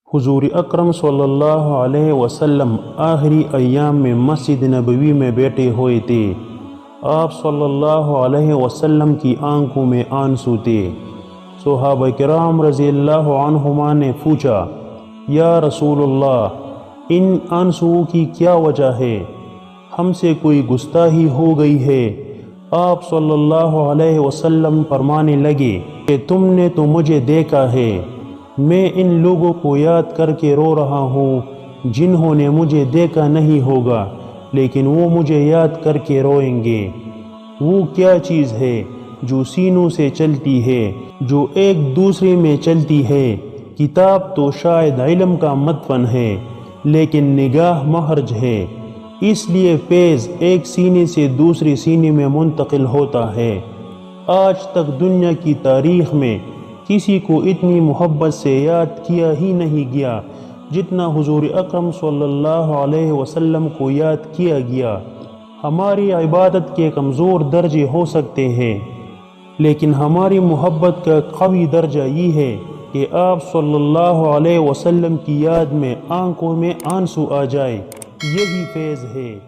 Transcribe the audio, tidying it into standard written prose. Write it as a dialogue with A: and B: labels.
A: حضور اکرم صلی اللہ علیہ وسلم آخری ایام میں مسجد نبوی میں بیٹھے ہوئے تھے۔ آپ صلی اللہ علیہ وسلم کی آنکھوں میں آنسو تھے۔ صحابہ کرام رضی اللہ عنہما نے پوچھا، یا رسول اللہ، ان آنسوؤں کی کیا وجہ ہے؟ ہم سے کوئی گستاخی ہو گئی ہے؟ آپ صلی اللہ علیہ وسلم فرمانے لگے کہ تم نے تو مجھے دیکھا ہے، میں ان لوگوں کو یاد کر کے رو رہا ہوں جنہوں نے مجھے دیکھا نہیں ہوگا لیکن وہ مجھے یاد کر کے روئیں گے۔ وہ کیا چیز ہے جو سینوں سے چلتی ہے، جو ایک دوسرے میں چلتی ہے؟ کتاب تو شاید علم کا مدفن ہے لیکن نگاہ محرج ہے، اس لیے فیض ایک سینے سے دوسرے سینے میں منتقل ہوتا ہے۔ آج تک دنیا کی تاریخ میں کسی کو اتنی محبت سے یاد کیا ہی نہیں گیا جتنا حضور اکرم صلی اللہ علیہ وسلم کو یاد کیا گیا۔ ہماری عبادت کے کمزور درجے ہو سکتے ہیں لیکن ہماری محبت کا قوی درجہ یہ ہے کہ آپ صلی اللہ علیہ وسلم کی یاد میں آنکھوں میں آنسو آ جائے، یہی فیض ہے۔